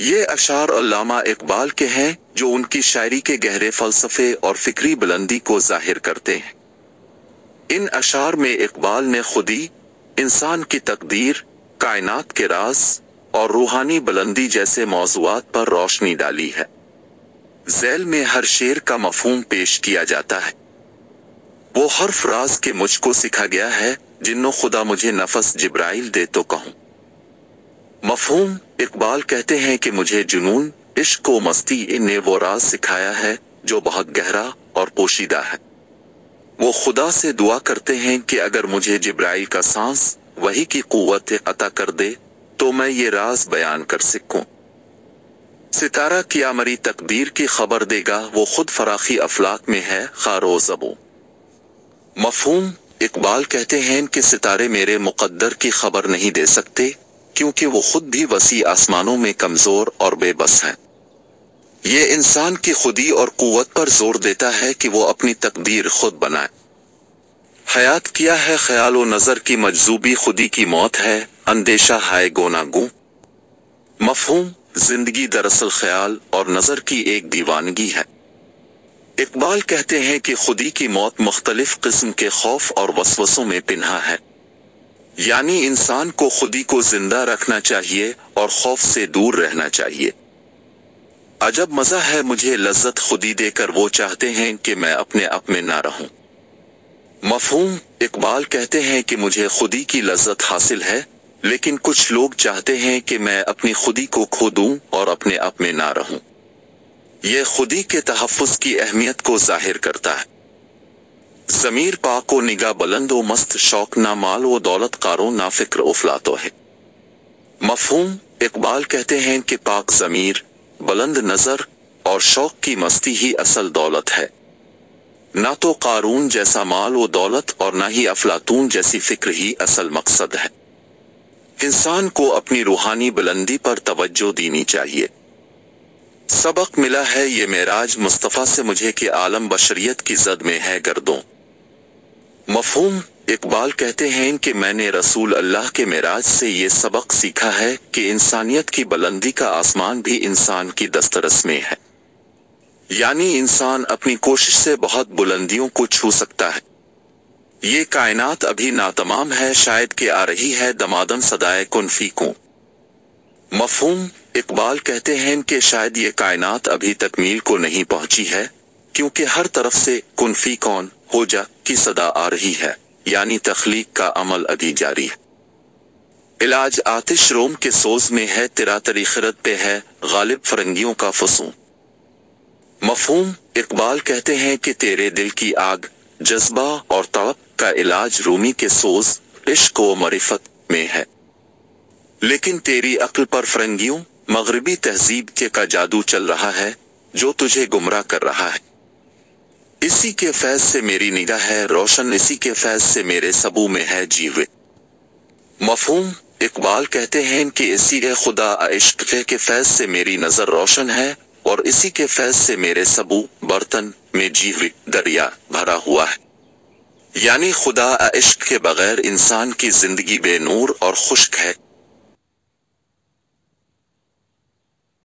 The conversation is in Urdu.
یہ اشعار علامہ اقبال کے ہیں جو ان کی شاعری کے گہرے فلسفے اور فکری بلندی کو ظاہر کرتے ہیں۔ ان اشعار میں اقبال نے خودی، انسان کی تقدیر، کائنات کے راز اور روحانی بلندی جیسے موضوعات پر روشنی ڈالی ہے۔ ذیل میں ہر شعر کا مفہوم پیش کیا جاتا ہے۔ وہ حرف راز کے مجھ کو سکھا گیا ہے، جنوں خدا مجھے نفس جبرائیل دے تو کہوں۔ مفہوم: اقبال کہتے ہیں کہ مجھے جنون، عشق و مستی نے وہ راز سکھایا ہے جو بہت گہرا اور پوشیدہ ہے۔ وہ خدا سے دعا کرتے ہیں کہ اگر مجھے جبرائیل کا سانس وحی کی قوت عطا کر دے تو میں یہ راز بیان کر سکوں۔ ستارہ کیا مری تقدیر کی خبر دے گا، وہ خود فراخی افلاک میں ہے خار و زبوں۔ مفہوم: اقبال کہتے ہیں کہ ستارے میرے مقدر کی خبر نہیں دے سکتے کیونکہ وہ خود بھی وسیع آسمانوں میں کمزور اور بے بس ہیں۔ یہ انسان کی خودی اور قوت پر زور دیتا ہے کہ وہ اپنی تقدیر خود بنائے۔ حیات کیا ہے خیال و نظر کی مجذوبی، خودی کی موت ہے اندیشہ ہائے گونا گوں۔ مفہوم: زندگی دراصل خیال اور نظر کی ایک دیوانگی ہے۔ اقبال کہتے ہیں کہ خودی کی موت مختلف قسم کے خوف اور وسوسوں میں پنہا ہے، یعنی انسان کو خودی کو زندہ رکھنا چاہیے اور خوف سے دور رہنا چاہیے۔ عجب مزہ ہے مجھے لذت خودی دے کر، وہ چاہتے ہیں کہ میں اپنے آپ میں نہ رہوں۔ مفہوم: اقبال کہتے ہیں کہ مجھے خودی کی لذت حاصل ہے، لیکن کچھ لوگ چاہتے ہیں کہ میں اپنی خودی کو کھو دوں اور اپنے آپ میں نہ رہوں۔ یہ خودی کے تحفظ کی اہمیت کو ظاہر کرتا ہے۔ ضمیر پاک و نگاہ بلند و مست، شوق نہ مال و دولت کاروں نہ فکر افلاطو ہے۔ مفہوم: اقبال کہتے ہیں کہ پاک ضمیر، بلند نظر اور شوق کی مستی ہی اصل دولت ہے، نہ تو قارون جیسا مال و دولت اور نہ ہی افلاطون جیسی فکر ہی اصل مقصد ہے۔ انسان کو اپنی روحانی بلندی پر توجہ دینی چاہیے۔ سبق ملا ہے یہ معراج مصطفیٰ سے مجھے کہ عالم بشریت کی زد میں ہے گردوں۔ مفہوم: اقبال کہتے ہیں کہ میں نے رسول اللہ کے معراج سے یہ سبق سیکھا ہے کہ انسانیت کی بلندی کا آسمان بھی انسان کی دسترس میں ہے، یعنی انسان اپنی کوشش سے بہت بلندیوں کو چھو سکتا ہے۔ یہ کائنات ابھی ناتمام ہے، شاید کہ آ رہی ہے دمادم صدائے کن فی کوں۔ مفہوم: اقبال کہتے ہیں کہ شاید یہ کائنات ابھی تکمیل کو نہیں پہنچی ہے کیونکہ ہر طرف سے کن فی کون ہو جا کی صدا آ رہی ہے، یعنی تخلیق کا عمل ابھی جاری ہے۔ علاج آتش روم کے سوز میں ہے، تیرا تری خرد پہ ہے غالب فرنگیوں کا فسوں۔ مفہوم: اقبال کہتے ہیں کہ تیرے دل کی آگ، جذبہ اور طلب کا علاج رومی کے سوز، عشق و معرفت میں ہے، لیکن تیری عقل پر فرنگیوں، مغربی تہذیب کے کا جادو چل رہا ہے جو تجھے گمراہ کر رہا ہے۔ اسی کے فیض سے میری نگاہ ہے روشن، اسی کے فیض سے میرے سبو میں ہے جیوے۔ مفہوم: اقبال کہتے ہیں کہ اسی خدا عشق کے فیض سے میری نظر روشن ہے اور اسی کے فیض سے میرے سبو برتن میں جیوے دریا بھرا ہوا ہے، یعنی خدا عشق کے بغیر انسان کی زندگی بے نور اور خشک ہے۔